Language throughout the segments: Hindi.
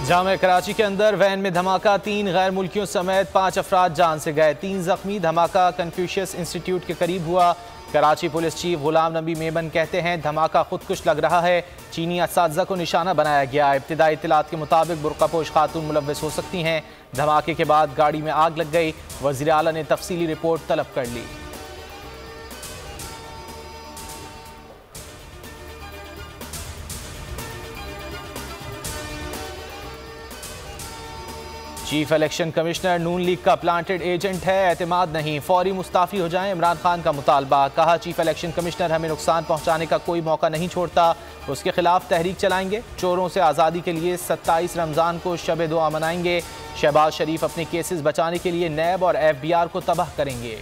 जामे कराची के अंदर वैन में धमाका, 3 गैर मुल्कियों समेत 5 अफराद जान से गए, 3 जख्मी। धमाका कन्फ्यूशियस इंस्टीट्यूट के करीब हुआ। कराची पुलिस चीफ गुलाम नबी मेमन कहते हैं धमाका खुदकुश लग रहा है, चीनी असातिज़ा को निशाना बनाया गया। इब्तिदाई इत्तलात के मुताबिक बुर्कापोश खातून मुलव्वस हो सकती हैं। धमाके के बाद गाड़ी में आग लग गई। वज़ीर आला ने तफसीली रिपोर्ट तलब कर ली। चीफ इलेक्शन कमिश्नर नून लीग का प्लांटेड एजेंट है, एतमाद नहीं, फौरी मुस्ताफ़ी हो जाएं, इमरान खान का मुतालबा। कहा चीफ इलेक्शन कमिश्नर हमें नुकसान पहुंचाने का कोई मौका नहीं छोड़ता, उसके खिलाफ तहरीक चलाएंगे। चोरों से आज़ादी के लिए 27 रमज़ान को शब दुआ मनाएंगे। शहबाज शरीफ अपने केसेस बचाने के लिए नैब और FBI को तबाह करेंगे।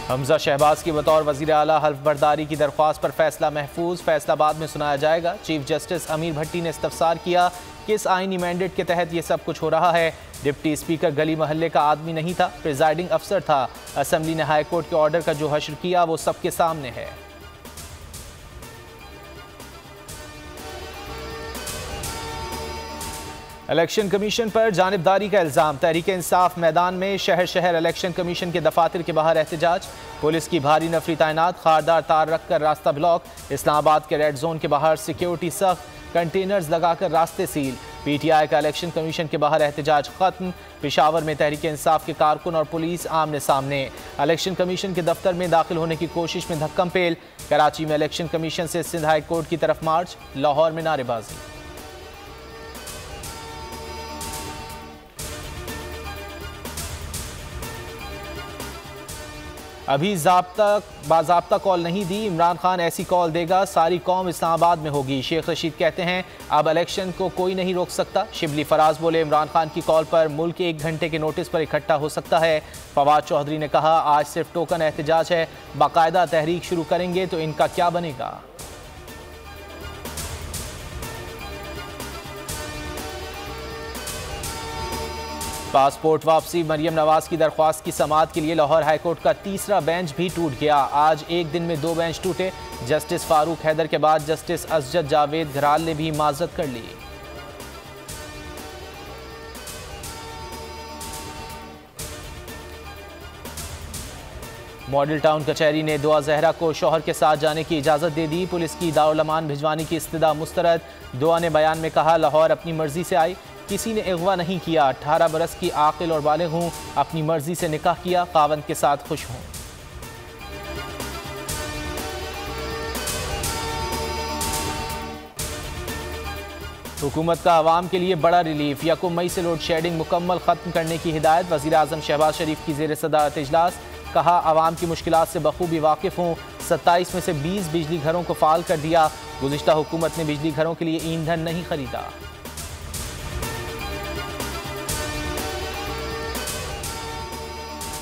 हमजा शहबाज की बतौर वज़ीर आला हल्फ बर्दारी की दरख्वास्त पर फैसला महफूज, फैसला बाद में सुनाया जाएगा। चीफ जस्टिस अमीर भट्टी ने इस्तफसार किया, किस आईनी मैंडेट के तहत ये सब कुछ हो रहा है। डिप्टी स्पीकर गली महल्ले का आदमी नहीं था, प्रिजाइडिंग अफसर था। असम्बली ने हाई कोर्ट के ऑर्डर का जो हश्र किया वो सबके सामने है। इलेक्शन कमीशन पर जानिबदारी का इल्ज़ाम, तहरीक इंसाफ मैदान में शहर शहर इलेक्शन कमीशन के दफातर के बाहर एहतजाज। पुलिस की भारी नफरी तैनात, खारदार तार रखकर रास्ता ब्लॉक। इस्लामाबाद के रेड जोन के बाहर सिक्योरिटी सख्त, कंटेनर्स लगाकर रास्ते सील। PTI का इलेक्शन कमीशन के बाहर एहतजाज खत्म। पेशावर में तहरीक इंसाफ के कारकुन और पुलिस आमने सामने। इलेक्शन कमीशन के दफ्तर में दाखिल होने की कोशिश में धक्कम पेल। कराची में इलेक्शन कमीशन से सिंध हाई कोर्ट की तरफ मार्च। लाहौर में नारेबाजी। अभी बाज़ाब्ता कॉल नहीं दी, इमरान खान ऐसी कॉल देगा सारी कौम इस्लामाबाद में होगी। शेख रशीद कहते हैं अब इलेक्शन को कोई नहीं रोक सकता। शिबली फराज बोले इमरान खान की कॉल पर मुल्क 1 घंटे के नोटिस पर इकट्ठा हो सकता है। फवाद चौधरी ने कहा आज सिर्फ टोकन एहतजाज है, बाकायदा तहरीक शुरू करेंगे तो इनका क्या बनेगा। पासपोर्ट वापसी, मरियम नवाज की दरख्वास्त की समाअत के लिए लाहौर हाईकोर्ट का तीसरा बेंच भी टूट गया। आज एक दिन में 2 बेंच टूटे। जस्टिस फारूक हैदर के बाद जस्टिस असजद जावेद घराल ने भी माजरत कर ली। मॉडल टाउन कचहरी ने दुआ जहरा को शौहर के साथ जाने की इजाज़त दे दी। पुलिस की दारुल अमान भिजवाने की इस्तदा मुस्तरद। दुआ ने बयान में कहा लाहौर अपनी मर्जी से आई, किसी ने अगवा नहीं किया। 18 बरस की आकिल और बालिग हूँ, अपनी मर्जी से निकाह किया, खावंद के साथ खुश हूँ। हुकूमत का अवाम के लिए बड़ा रिलीफ, 1 मई से लोड शेडिंग मुकम्मल खत्म करने की हिदायत। वज़ीर आज़म शहबाज शरीफ की ज़ेर सदारत इजलास। कहा अवाम की मुश्किलात से बखूबी वाकिफ़ हूँ। 27 में से 20 बिजली घरों को फ़ाल कर दिया। गुज़िश्ता हुकूमत ने बिजली घरों के लिए ईंधन नहीं खरीदा।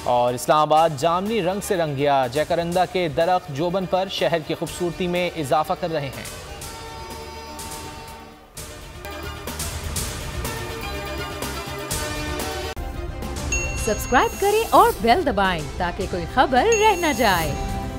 और इस्लामाबाद जामनी रंग से रंग गया। जयकरंदा के दरख्त जोबन पर शहर की खूबसूरती में इजाफा कर रहे हैं। सब्सक्राइब करें और बेल दबाएं ताकि कोई खबर रह न जाए।